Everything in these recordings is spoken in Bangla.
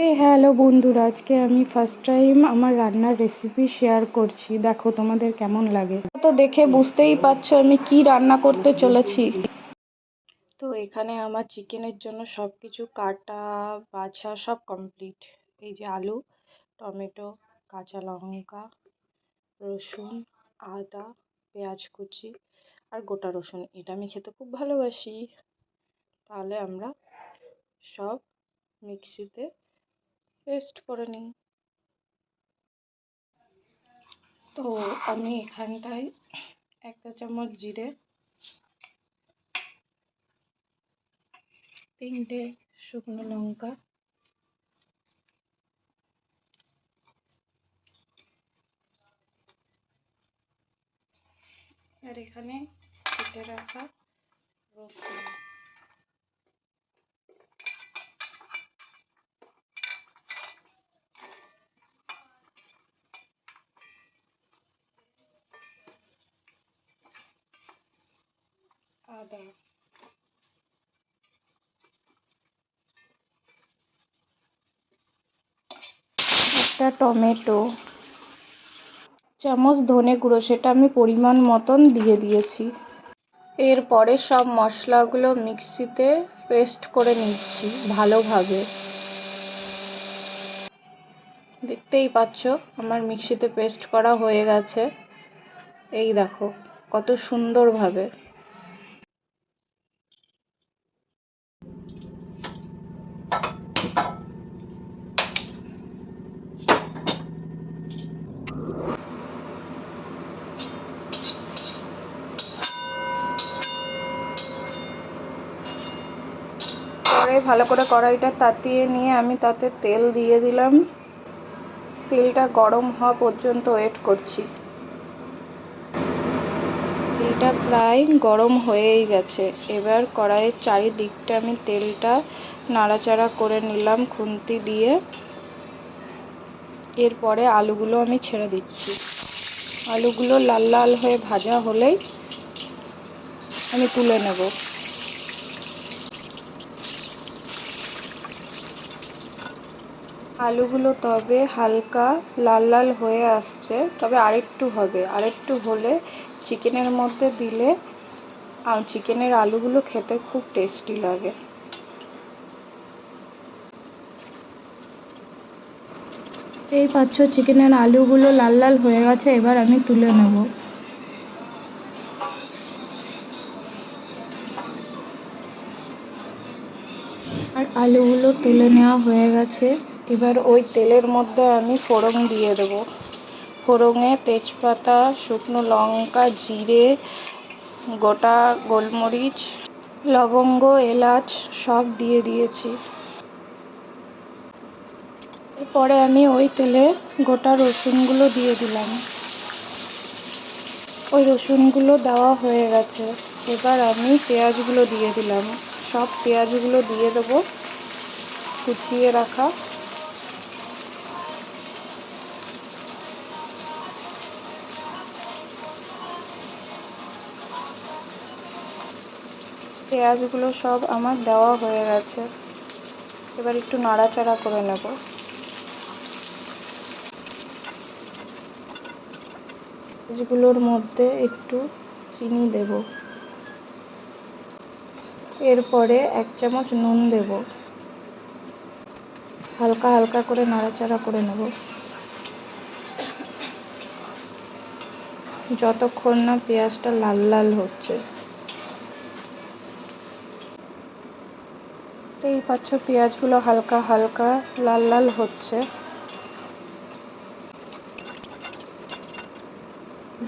হ্যালো বন্ধুরা, আজকে আমি ফার্স্ট টাইম আমার রান্নার রেসিপি শেয়ার করছি। দেখো তোমাদের কেমন লাগে। তো দেখে বুঝতেই পারছো আমি কি রান্না করতে চলেছি। তো এখানে আমার চিকেনের জন্য সব কিছু কাটা বাছা সব কমপ্লিট। এই যে আলু, টমেটো, কাঁচা লঙ্কা, রসুন, আদা, পেঁয়াজ কুচি আর গোটা রসুন, এটা আমি খেতে খুব ভালোবাসি। তাহলে আমরা সব মিক্সিতে পেস্ট করে নিই। তো আমি এখানটায় 1 চামচ জিরে, 3টে শুকনো লঙ্কা, আর এখানে কেটে রাখা রসুন, আদা, একটা টমেটো, চামচ ধনে গুঁড়ো, সেটা আমি পরিমাণ মতন দিয়ে দিয়েছি। এরপরে সব মশলাগুলো মিক্সিতে পেস্ট করে নিচ্ছি ভালোভাবে। দেখতেই পাচ্ছ আমার মিক্সিতে পেস্ট করা হয়ে গেছে। এই দেখো কত সুন্দরভাবে। পরে ভালো করে কড়াইটা তাতিয়ে নিয়ে আমি তাতে তেল দিয়ে দিলাম। তেলটা গরম হওয়া পর্যন্ত ওয়েট করছি। তেলটা প্রায় গরম হয়েই গেছে। এবার কড়াইয়ের চারিদিকটা আমি তেলটা নাড়াচাড়া করে নিলাম খুন্তি দিয়ে। এরপরে আলুগুলো আমি ছেড়ে দিচ্ছি। আলুগুলো লাল লাল হয়ে ভাজা হলেই আমি তুলে নেব। আলুগুলো তবে হালকা লাল লাল হয়ে আসছে, তবে আরেকটু হবে। আরেকটু হলে চিকেনের মধ্যে দিলে চিকেনের আলুগুলো খেতে খুব টেস্টি লাগে। এই পাচ্ছ চিকেনের আলুগুলো লাল লাল হয়ে গেছে, এবার আমি তুলে নেব। আর আলুগুলো তুলে নেওয়া হয়ে গেছে। এবার ওই তেলের মধ্যে আমি ফোড়ন দিয়ে দেব। ফোড়নে তেজপাতা, শুকনো লঙ্কা, জিরে, গোটা গোলমরিচ, লবঙ্গ, এলাচ সব দিয়ে দিয়েছি। এরপরে আমি ওই তেলে গোটা রসুনগুলো দিয়ে দিলাম। ওই রসুনগুলো দেওয়া হয়ে গেছে। এবার আমি পেঁয়াজগুলো দিয়ে দিলাম। সব পেঁয়াজগুলো দিয়ে দেবো কুচিয়ে রাখা। পেঁয়াজগুলো সব আমার দেওয়া হয়ে গেছে। এবার একটু নাড়াচাড়া করে নেব। পেঁয়াজগুলোর মধ্যে একটু চিনি দেব। এরপরে 1 চামচ নুন দেব। হালকা হালকা করে নাড়াচাড়া করে নেব যতক্ষণ না পেঁয়াজটা লাল লাল হচ্ছে। এই পাচ্ছ পেঁয়াজগুলো হালকা হালকা লাল লাল হচ্ছে।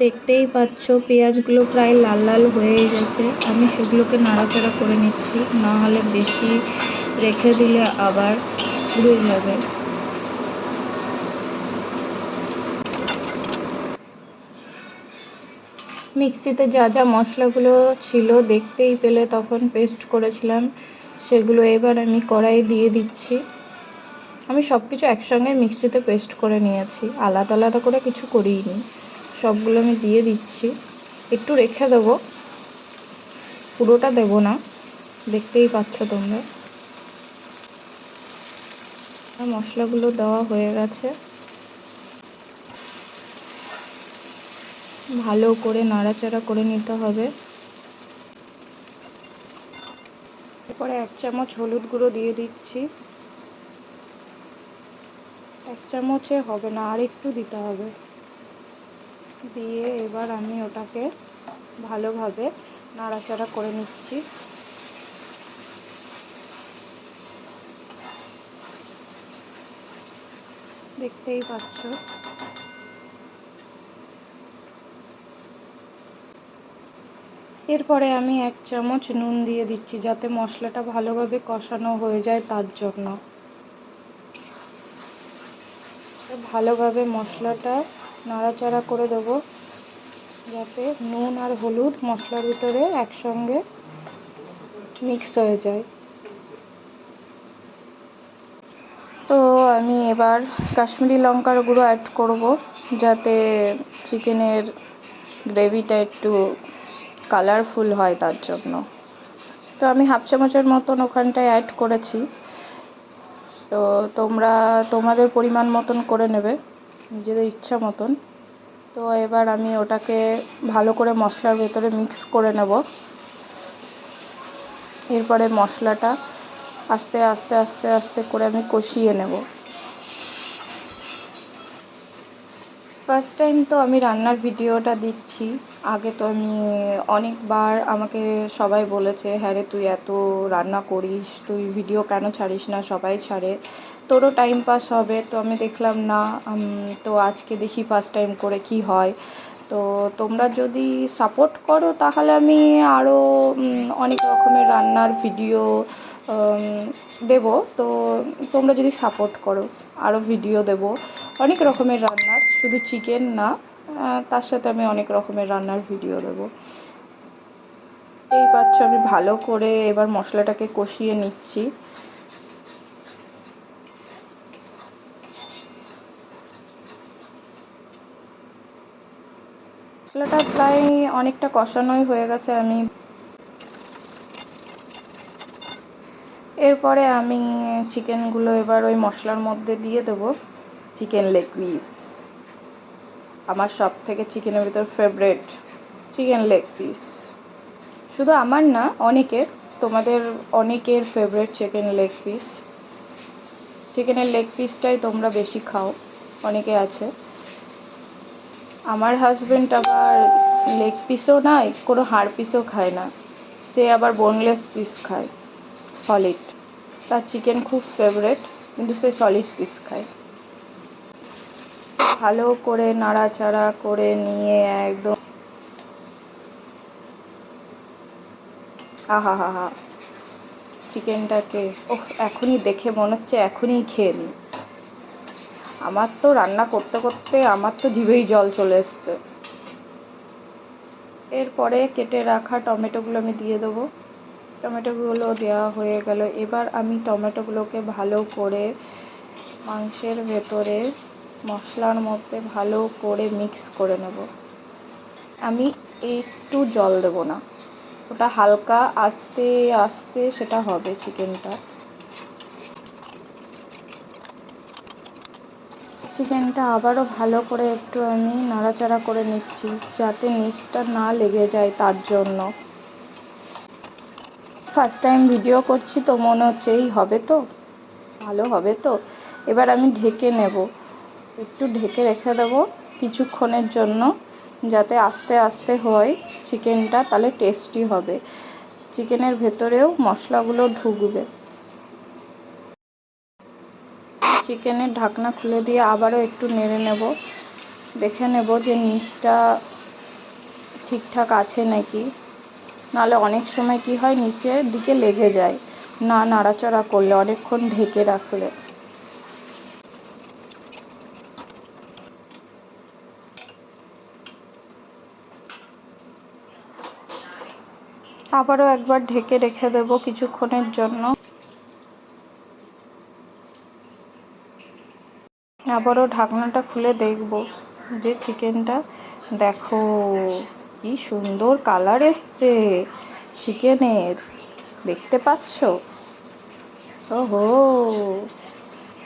দেখতেই পাচ্ছ পেঁয়াজগুলো প্রায় লাল লাল হয়ে গেছে। আমি সেগুলোকে নাড়াচাড়া করে নিচ্ছি, না হলে বেশি রেখে দিলে আবার পুড়ে যাবে। মিক্সিতে যা যা মশলাগুলো ছিল দেখতেই পেলে, তখন পেস্ট করেছিলাম, সেগুলো এবার আমি কড়াইয়ে দিয়ে দিচ্ছি। আমি সব কিছু একসঙ্গে মিক্সিতে পেস্ট করে নিয়েছি, আলাদা আলাদা করে কিছু করিনি। সবগুলো আমি দিয়ে দিচ্ছি। একটু রেখে দেবো, পুরোটা দেবো না, দেখতেই পাচ্ছ তোমরা। মশলাগুলো দেওয়া হয়ে গেছে, ভালো করে নাড়াচাড়া করে নিতে হবে। এরপরে 1 চামচ হলুদ গুঁড়ো দিয়ে দিচ্ছি। 1 চামচে হবে না, আর একটু দিতে হবে। দিয়ে এবার আমি ওটাকে ভালোভাবে নাড়াচাড়া করে নিচ্ছি। দেখতেই পাচ্ছ। এরপরে আমি 1 চামচ নুন দিয়ে দিচ্ছি, যাতে মশলাটা ভালোভাবে কষানো হয়ে যায় তার জন্য। ভালোভাবে মশলাটা নাড়াচাড়া করে দেবো, যাতে নুন আর হলুদ মশলার ভিতরে একসঙ্গে মিক্স হয়ে যায়। তো আমি এবার কাশ্মীরি লঙ্কার গুঁড়ো অ্যাড করব, যাতে চিকেনের গ্রেভিটা একটু কালারফুল হয় তার জন্য। তো আমি 1/2 চামচের মতন ওখানটায় অ্যাড করেছি। তো তোমরা তোমাদের পরিমাণ মতন করে নেবে, নিজেদের ইচ্ছা মতন। তো এবার আমি ওটাকে ভালো করে মশলার ভেতরে মিক্স করে নেব। এরপরে মশলাটা আস্তে আস্তে আস্তে আস্তে করে আমি কষিয়ে নেব। ফার্স্ট টাইম তো আমি রান্নার ভিডিওটা দিচ্ছি। আগে তো আমি অনেকবার আমাকে সবাই বলেছে, হ্যাঁ রে তুই এত রান্না করিস, তুই ভিডিও কেন ছাড়িস না, সবাই ছাড়ে, তোরও টাইম পাস হবে। তো আমি দেখলাম না, তো আজকে দেখি ফার্স্ট টাইম করে কি হয়। তো তোমরা যদি সাপোর্ট করো তাহলে আমি আরও অনেক রকমের রান্নার ভিডিও দেব। তো তোমরা যদি সাপোর্ট করো আরও ভিডিও দেব অনেক রকমের রান্নার, শুধু চিকেন না, তার সাথে আমি অনেক রকমের রান্নার ভিডিও দেব। এই পাচ্ছ আমি ভালো করে এবার মশলাটাকে কষিয়ে নিচ্ছি। মশলাটা প্রায় অনেকটা কষানোই হয়ে গেছে। এরপরে আমি চিকেনগুলো এবার ওই মশলার মধ্যে দিয়ে দেবো। চিকেন লেগ পিস আমার সব থেকে চিকেনের ভিতর ফেভারিট, চিকেন লেগ পিস। শুধু আমার না, অনেকের, তোমাদের অনেকের ফেভারিট চিকেন লেগ পিস। চিকেনের লেগ পিসটাই তোমরা বেশি খাও, অনেকে আছে। আমার হাজব্যান্ড আবার লেগ পিসও নয়, কোনো হাড় পিসও খায় না, সে আবার বোনলেস পিস খায়, সলিড। তার চিকেন খুব ফেভারিট, কিন্তু সে সলিড পিস খায়। ভালো করে নাড়াচাড়া করে নিয়ে একদম আহা হা হা, চিকেনটাকে এখনই দেখে মনে হচ্ছে এখনই খেয়ে নিই। আমার তো রান্না করতে করতে আমার তো জিভেই জল চলে এসছে। এরপরে কেটে রাখা টমেটোগুলো আমি দিয়ে দেবো। টমেটোগুলো দেওয়া হয়ে গেল। এবার আমি টমেটোগুলোকে ভালো করে মাংসের ভেতরে মশলার মধ্যে ভালো করে মিক্স করে নেব। আমি একটু জল দেব না, ওটা হালকা আস্তে আস্তে সেটা হবে চিকেনটা। চিকেনটা আবারও ভালো করে একটু আমি নাড়াচাড়া করে নিচ্ছি, যাতে নিচটা না লেগে যায় তার জন্য। ফার্স্ট টাইম ভিডিও করছি তো মনে হচ্ছে এই হবে তো, ভালো হবে তো। এবার আমি ঢেকে নেব, একটু ঢেকে রেখে দেবো কিছুক্ষণের জন্য, যাতে আস্তে আস্তে হয় চিকেনটা, তাহলে টেস্টি হবে, চিকেনের ভেতরেও মশলাগুলো ঢুকবে। চিকেনের ঢাকনা খুলে দিয়ে আবারও একটু নেড়ে নেব, দেখে নেব যে নিচটা ঠিকঠাক আছে নাকি। নাহলে অনেক সময় কি হয়, নিচের দিকে লেগে যায় না নাড়াচাড়া করলে, অনেকক্ষণ ঢেকে রাখলে। আবারও একবার ঢেকে রেখে দেব কিছুক্ষণের জন্য। আবারও ঢাকনাটা খুলে দেখব যে চিকেনটা, দেখো কি সুন্দর কালার এসছে চিকেনের, দেখতে পাচ্ছ? ওহো,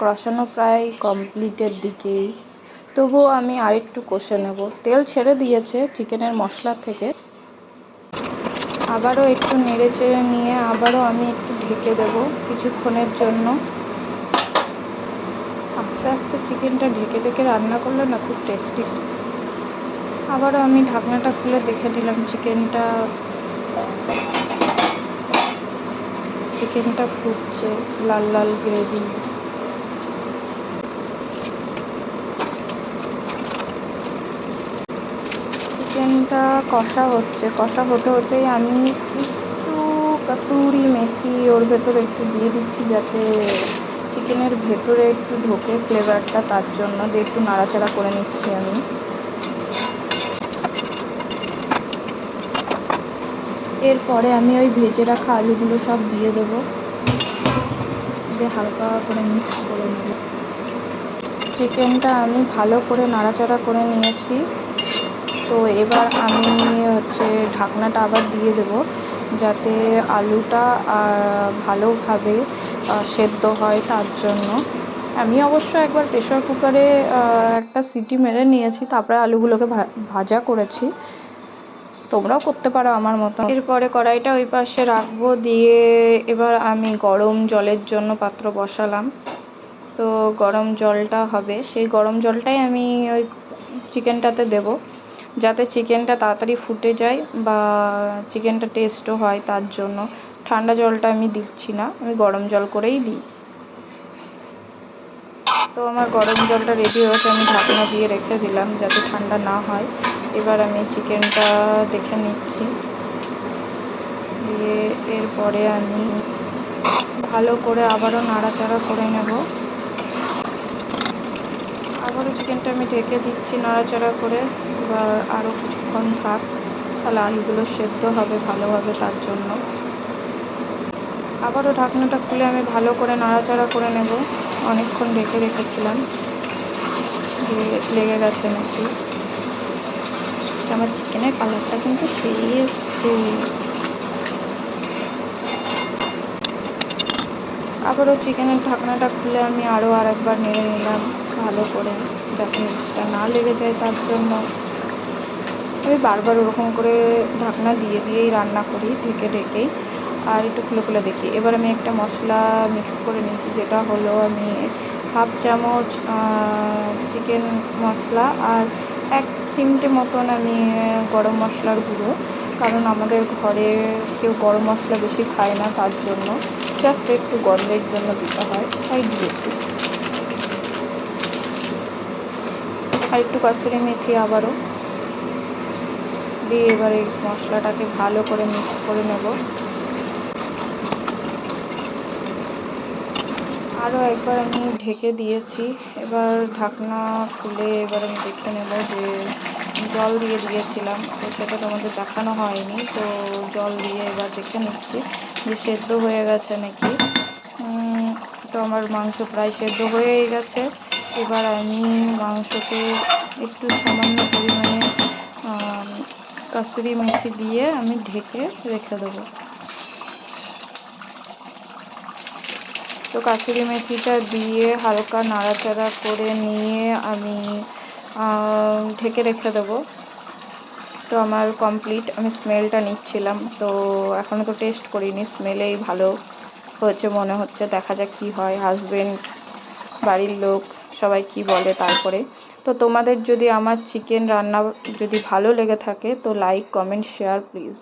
কষানো প্রায় কমপ্লিটের দিকেই, তবুও আমি আরেকটু কষে নেব। তেল ছেড়ে দিয়েছে চিকেনের মশলা থেকে। আবারও একটু নেড়ে চেড়ে নিয়ে আবারও আমি একটু ঢেকে দেব কিছুক্ষণের জন্য। আস্তে আস্তে চিকেনটা ঢেকে ঢেকে রান্না করলে না খুব টেস্টি। আবারও আমি ঢাকনাটা খুলে দেখে নিলাম চিকেনটা ফুটছে, লাল লাল গ্রেভি। চিকেনটা কষা হচ্ছে, কষা হতে হতেই আমি একটু কসুরি মেথি ওর ভেতরে একটু দিয়ে দিচ্ছি, যাতে চিকেনের ভেতরে একটু ঢোকে ফ্লেভারটা, তার জন্য দিয়ে একটু নাড়াচাড়া করে নিচ্ছি আমি। এরপরে আমি ওই ভেজে রাখা আলুগুলো সব দিয়ে দেবো, দিয়ে হালকা করে মিক্স করে নেব। চিকেনটা আমি ভালো করে নাড়াচাড়া করে নিয়েছি। তো এবার আমি ঢাকনাটা আবার দিয়ে দেব, যাতে আলুটা ভালোভাবে সেদ্ধ হয়, তার জন্য। আমি অবশ্য একবার প্রেশার কুকারে একটা সিটি মেরে নিয়েছি, তারপরে আলুগুলোকে ভাজা করেছি। তোমরাও করতে পারো আমার মতো। এরপরে কড়াইটা ওই পাশে রাখবো, দিয়ে এবার আমি গরম জলের জন্য পাত্র বসালাম। তো গরম জলটা হবে, সেই গরম জলটাই আমি ওই চিকেনটাতে দেব, যাতে চিকেনটা তাড়াতাড়ি ফুটে যায় বা চিকেনটা টেস্টও হয়, তার জন্য। ঠান্ডা জলটা আমি দিচ্ছি না, আমি গরম জল করেই দিই। তো আমার গরম জলটা রেডি হয়েছে, আমি ঢাকনা দিয়ে রেখে দিলাম যাতে ঠান্ডা না হয়। এবার আমি চিকেনটা দেখে নিচ্ছি, দিয়ে এরপরে আমি ভালো করে আবারও নাড়াচাড়া করে নেব। আবারও চিকেনটা আমি ঢেকে দিচ্ছি নাড়াচাড়া করে। এবার আরও কিছুক্ষণ থাক, তাহলে আলুগুলো সেদ্ধ হবে ভালোভাবে, তার জন্য। আবারও ঢাকনাটা খুলে আমি ভালো করে নাড়াচাড়া করে নেব। অনেকক্ষণ ঢেকে রেখেছিলাম, লেগে গেছে নাকি। আমার চিকেনের কালারটা কিন্তু সেই এসছে। আবারও চিকেনের ঢাকনাটা খুলে আমি আরও আরেকবার নেড়ে নিলাম ভালো করে, যাতে নিচটা না লেগে যায়, তার জন্য। আমি বারবার ওরকম করে ঢাকনা দিয়ে দিয়েই রান্না করি, ঢেকে ঢেকেই, আর একটু খুলে খুলে দেখি। এবার আমি একটা মশলা মিক্স করে নিয়েছি, যেটা হলো আমি হাফ চামচ চিকেন মশলা আর 1 চিমটে মতন আমি গরম মশলার গুঁড়ো, কারণ আমাদের ঘরে কেউ গরম মশলা বেশি খায় না, তার জন্য জাস্ট একটু গন্ধের জন্য দিতে হয়, তাই দিয়েছি। আর একটু কসুরি মেথি আবারও দিয়ে এবার এই মশলাটাকে ভালো করে মিক্স করে নেব। আরও একবার আমি ঢেকে দিয়েছি। এবার ঢাকনা খুলে এবার আমি দেখে নেব যে জল দিয়ে দিয়েছিলাম, তো সেটা তোমাদের দেখানো হয়নি। তো জল দিয়ে এবার দেখে নিচ্ছি যে সেদ্ধ হয়ে গেছে নাকি। তো আমার মাংস প্রায় সেদ্ধ হয়েই গেছে। এবার আমি মাংসকে একটু সামান্য পরিমাণে কসুরি মেথি দিয়ে আমি ঢেকে রেখে দেবো। তো কসুরি মেথিটা দিয়ে হালকা নাড়াচাড়া করে নিয়ে আমি ঢেকে রেখে দেবো। তো আমার কমপ্লিট। আমি স্মেলটা নিচ্ছিলাম, তো এখনও তো টেস্ট করিনি, স্মেলেই ভালো হয়েছে মনে হচ্ছে। দেখা যাক কী হয়, হাজবেন্ড, বাড়ির লোক সবাই কি বলে তারপরে। তো তোমাদের যদি আমার চিকেন রান্না যদি ভালো লেগে থাকে, তো লাইক, কমেন্ট, শেয়ার প্লিজ।